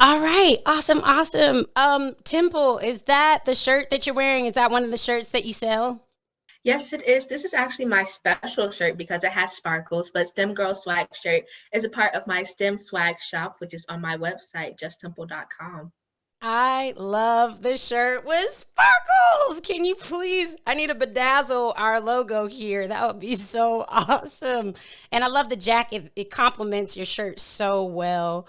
All right. Awesome. Awesome. Temple, is that the shirt that you're wearing? Is that one of the shirts that you sell? Yes, it is. This is actually my special shirt because it has sparkles, but STEM Girl Swag shirt is a part of my STEM Swag shop, which is on my website, justtemple.com. I love the shirt with sparkles. Can you please? I need to bedazzle our logo here. That would be so awesome. And I love the jacket. It complements your shirt so well.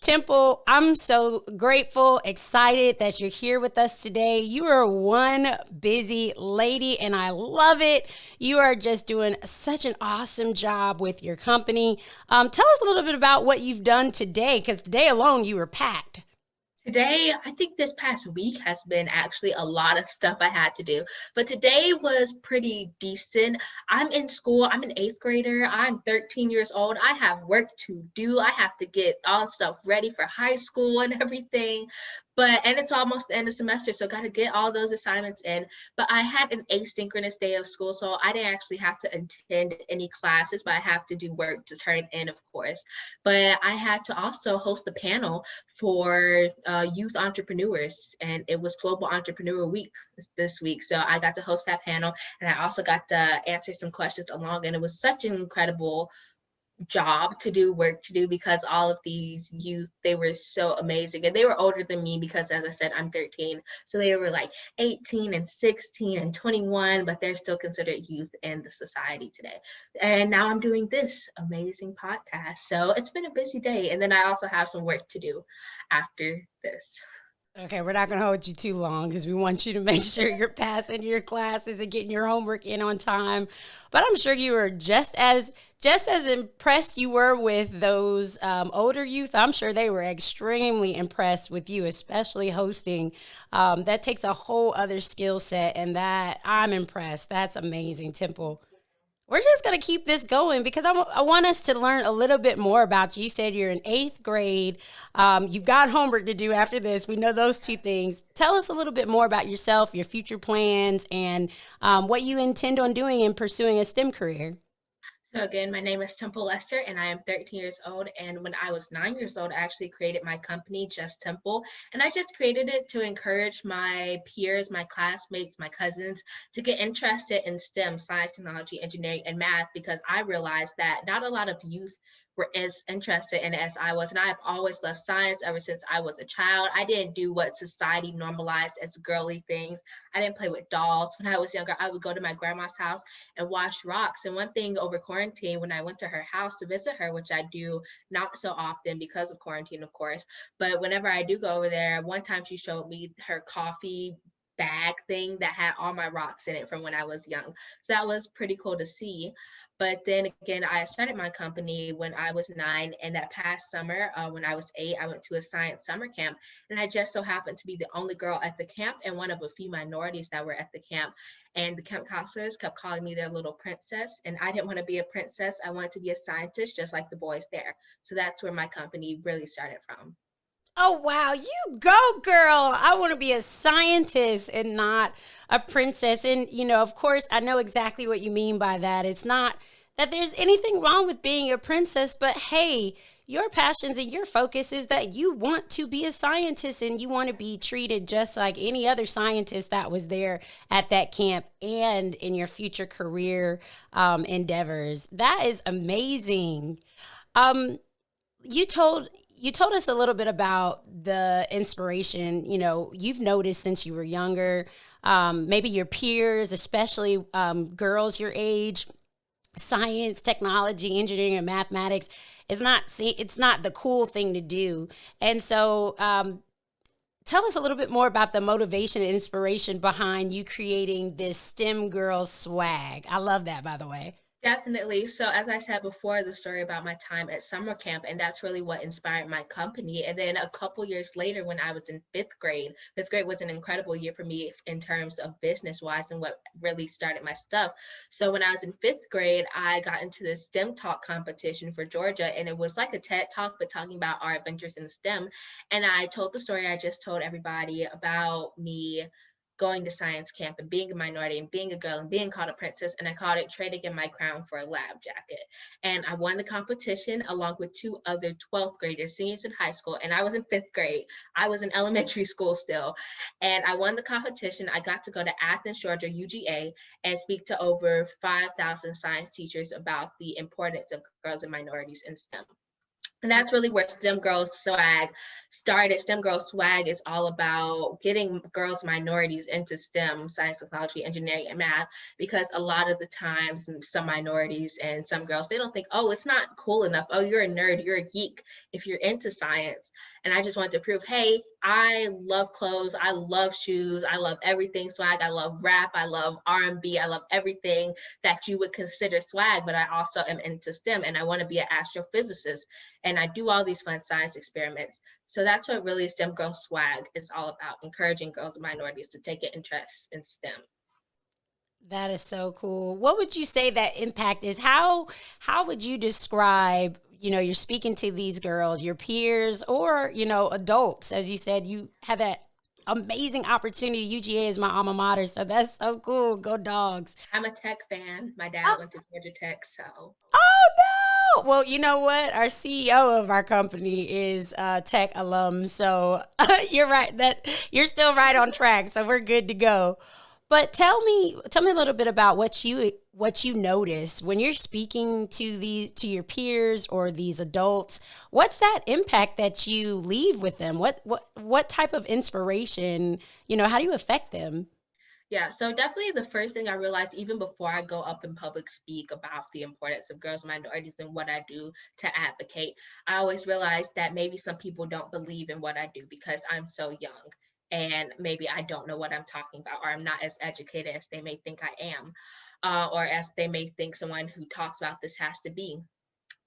Temple, I'm so grateful, excited that you're here with us today. You are one busy lady, and I love it. You are just doing such an awesome job with your company. Tell us a little bit about what you've done today, because today alone you were packed. Today, I think this past week has been actually a lot of stuff I had to do, but today was pretty decent. I'm in school, I'm an eighth grader, I'm 13 years old. I have work to do. I have to get all stuff ready for high school and everything. And it's almost the end of semester, so got to get all those assignments in. But I had an asynchronous day of school, so I didn't actually have to attend any classes, but I have to do work to turn in, of course. But I had to also host a panel for youth entrepreneurs, and it was Global Entrepreneur Week this week. So I got to host that panel, and I also got to answer some questions along. And it was such an incredible job to do, work to do, because all of these youth, they were so amazing, and they were older than me because, as I said, I'm 13. So they were like 18 and 16 and 21, but they're still considered youth in the society today. And now I'm doing this amazing podcast. So it's been a busy day, and then I also have some work to do after this. Okay, we're not going to hold you too long because we want you to make sure you're passing your classes and getting your homework in on time. But I'm sure you were just as impressed you were with those older youth. I'm sure they were extremely impressed with you, especially hosting. That takes a whole other skill set, and that I'm impressed. That's amazing, Temple. We're just going to keep this going because I want us to learn a little bit more about you. You said you're in eighth grade. You've got homework to do after this. We know those two things. Tell us a little bit more about yourself, your future plans, and what you intend on doing in pursuing a STEM career. So again, my name is Temple Lester, and I am 13 years old. And when I was 9 years old, I actually created my company, Just Temple. And I just created it to encourage my peers, my classmates, my cousins to get interested in STEM, science, technology, engineering, and math, because I realized that not a lot of youth were as interested in it as I was. And I have always loved science ever since I was a child. I didn't do what society normalized as girly things. I didn't play with dolls. When I was younger, I would go to my grandma's house and watch rocks. And one thing over quarantine, when I went to her house to visit her, which I do not so often because of quarantine, of course, but whenever I do go over there, one time she showed me her coffee bag thing that had all my rocks in it from when I was young. So that was pretty cool to see. But then again, I started my company when I was 9. And that past summer, when I was 8, I went to a science summer camp. And I just so happened to be the only girl at the camp and one of a few minorities that were at the camp. And the camp counselors kept calling me their little princess. And I didn't want to be a princess. I wanted to be a scientist, just like the boys there. So that's where my company really started from. Oh, wow. You go, girl. I want to be a scientist and not a princess. And, of course, I know exactly what you mean by that. It's not that there's anything wrong with being a princess, but hey, your passions and your focus is that you want to be a scientist and you want to be treated just like any other scientist that was there at that camp and in your future career endeavors. That is amazing. Um, you told us a little bit about the inspiration you've noticed since you were younger, maybe your peers, especially girls your age. Science, technology, engineering, and mathematics is not it's not the cool thing to do. And so tell us a little bit more about the motivation and inspiration behind you creating this STEM girl swag. I love that, by the way. Definitely. So, as I said before, the story about my time at summer camp, and that's really what inspired my company. And then a couple years later, when I was in fifth grade was an incredible year for me in terms of business wise and what really started my stuff. So, when I was in fifth grade, I got into the STEM talk competition for Georgia, and it was like a TED talk, but talking about our adventures in STEM. And I told the story I just told everybody about me going to science camp and being a minority and being a girl and being called a princess. And I called it Trading in My Crown for a Lab Jacket. And I won the competition along with two other 12th graders, seniors in high school. And I was in 5th grade. I was in elementary school still. And I won the competition. I got to go to Athens, Georgia, UGA, and speak to over 5,000 science teachers about the importance of girls and minorities in STEM. And that's really where STEM Girls Swag started. STEM Girls Swag is all about getting girls, minorities into STEM, science, technology, engineering, and math, because a lot of the times some minorities and some girls, they don't think, oh, it's not cool enough. Oh, you're a nerd, you're a geek if you're into science. And I just wanted to prove, hey, I love clothes, I love shoes, I love everything swag, I love rap, I love R&B, I love everything that you would consider swag, but I also am into STEM and I want to be an astrophysicist and I do all these fun science experiments. So that's what really STEM Girl Swag is all about, encouraging girls and minorities to take an interest in STEM. That is so cool. What would you say that impact is? How would you describe, you're speaking to these girls, your peers or, adults, as you said, you have that amazing opportunity. UGA is my alma mater, so that's so cool. Go Dogs. I'm a tech fan. My dad Oh, went to Georgia Tech, so. oh no. Well, you know what? Our CEO of our company is tech alum, so you're right that you're still right on track. So we're good to go. But tell me a little bit about what you notice when you're speaking to your peers or these adults. What's that impact that you leave with them? What type of inspiration, how do you affect them? Yeah, so definitely the first thing I realized, even before I go up in public speak about the importance of girls and minorities and what I do to advocate, I always realized that maybe some people don't believe in what I do because I'm so young and maybe I don't know what I'm talking about or I'm not as educated as they may think I am, or as they may think someone who talks about this has to be.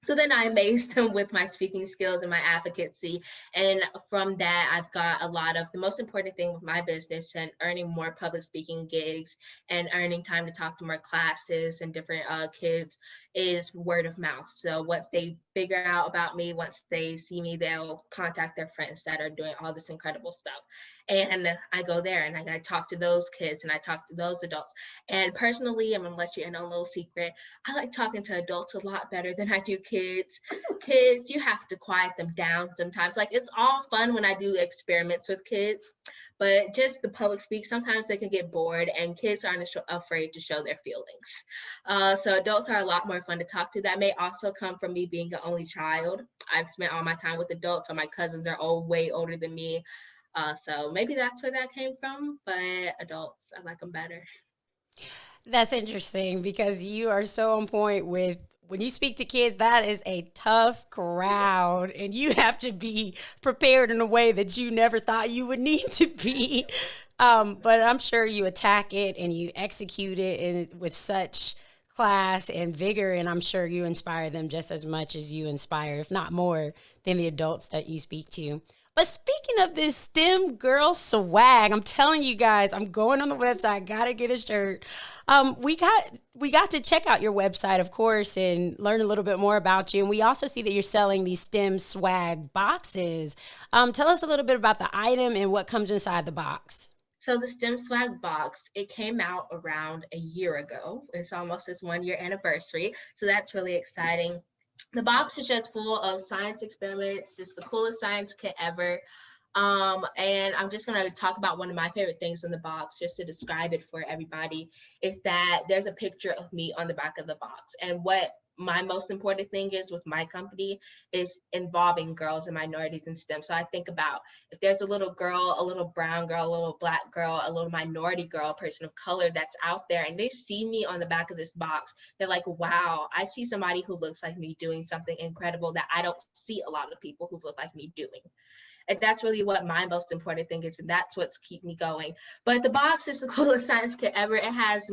So then I amazed them with my speaking skills and my advocacy. And from that, I've got a lot of the most important thing with my business and earning more public speaking gigs and earning time to talk to more classes and different kids is word of mouth. So once they figure out about me, once they see me, they'll contact their friends that are doing all this incredible stuff. And I go there and I talk to those kids and I talk to those adults. And personally, I'm gonna let you in on a little secret. I like talking to adults a lot better than I do kids. Kids, you have to quiet them down sometimes. Like it's all fun when I do experiments with kids, but just the public speak, sometimes they can get bored and kids aren't afraid to show their feelings. So adults are a lot more fun to talk to. That may also come from me being the only child. I've spent all my time with adults, so my cousins are all way older than me. So maybe that's where that came from, but adults, I like them better. That's interesting because you are so on point with when you speak to kids, that is a tough crowd, and you have to be prepared in a way that you never thought you would need to be. But I'm sure you attack it and you execute it with such class and vigor, and I'm sure you inspire them just as much as you inspire, if not more, than the adults that you speak to. But speaking of this STEM girl swag, I'm telling you guys, I'm going on the website. Gotta get a shirt. We got to check out your website, of course, and learn a little bit more about you. And we also see that you're selling these STEM swag boxes. Tell us a little bit about the item and what comes inside the box. So the STEM Swag box, it came out around a year ago. It's almost its 1 year anniversary. So that's really exciting. The box is just full of science experiments. It's the coolest science kit ever. And I'm just gonna talk about one of my favorite things in the box, just to describe it for everybody, is that there's a picture of me on the back of the box. And what my most important thing is with my company is involving girls and minorities in STEM. So I think about if there's a little girl, a little brown girl, a little black girl, a little minority girl, a person of color that's out there and they see me on the back of this box, they're like, wow, I see somebody who looks like me doing something incredible that I don't see a lot of people who look like me doing. And that's really what my most important thing is. And that's what's keep me going. But the box is the coolest science kit ever. It has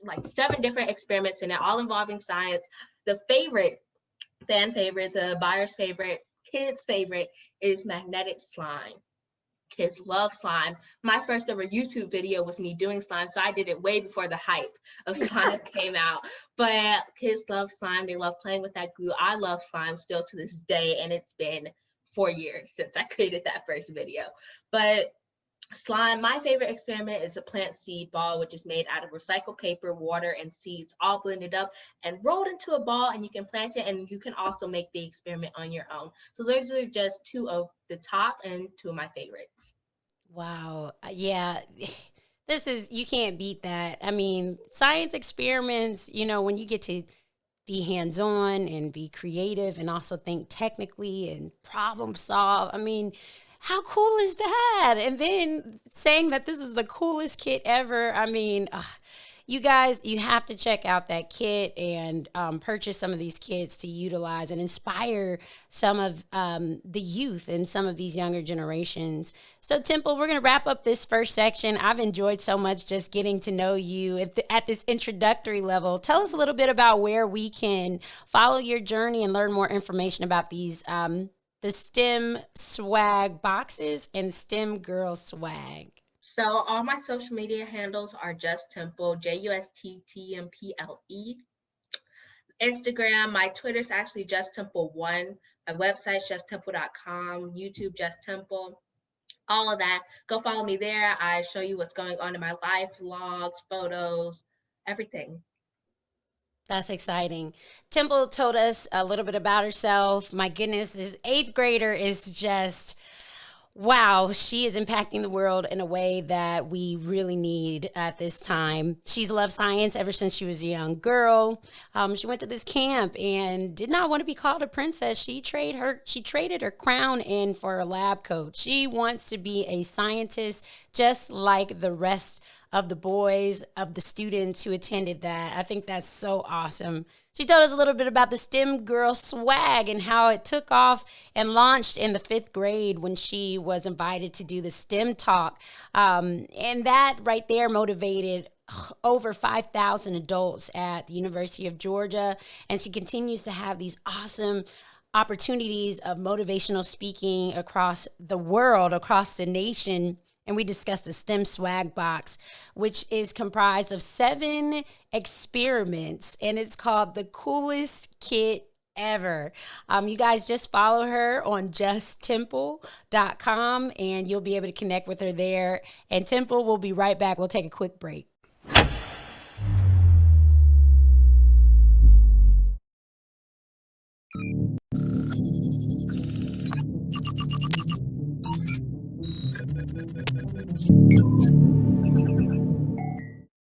like 7 different experiments in it, all involving science. The favorite, fan favorite, the buyer's favorite, kids' favorite is magnetic slime. Kids love slime. My first ever YouTube video was me doing slime, so I did it way before the hype of slime came out. But kids love slime. They love playing with that glue. I love slime still to this day, and it's been 4 years since I created that first video. But Slime. My favorite experiment is a plant seed ball, which is made out of recycled paper, water, and seeds, all blended up and rolled into a ball. And you can plant it, and you can also make the experiment on your own. So those are just two of the top and two of my favorites. Wow. Yeah. This is, you can't beat that. I mean, science experiments, when you get to be hands on and be creative and also think technically and problem solve. I mean, how cool is that? And then saying that this is the coolest kit ever. I mean, you guys, you have to check out that kit and purchase some of these kits to utilize and inspire some of the youth and some of these younger generations. So, Temple, we're going to wrap up this first section. I've enjoyed so much just getting to know you at this introductory level. Tell us a little bit about where we can follow your journey and learn more information about these. The STEM swag boxes and STEM girl swag. So all my social media handles are Just Temple, JUSTTMPLE. Instagram, my Twitter's actually Just Temple One. My website's justtemple.com, YouTube Just Temple, all of that. Go follow me there. I show you what's going on in my life, vlogs, photos, everything. That's exciting. Temple told us a little bit about herself. My goodness, this eighth grader is just, wow, she is impacting the world in a way that we really need at this time. She's loved science ever since she was a young girl. She went to this camp and did not want to be called a princess. She traded her crown in for a lab coat. She wants to be a scientist just like the rest of the boys, of the students who attended that. I think that's so awesome. She told us a little bit about the STEM girl swag and how it took off and launched in the fifth grade when she was invited to do the STEM talk. And that right there motivated over 5,000 adults at the University of Georgia. And she continues to have these awesome opportunities of motivational speaking across the world, across the nation. And we discussed the STEM swag box, which is comprised of 7 experiments, and it's called the coolest kit ever. You guys just follow her on justtemple.com and you'll be able to connect with her there. And Temple will be right back. We'll take a quick break.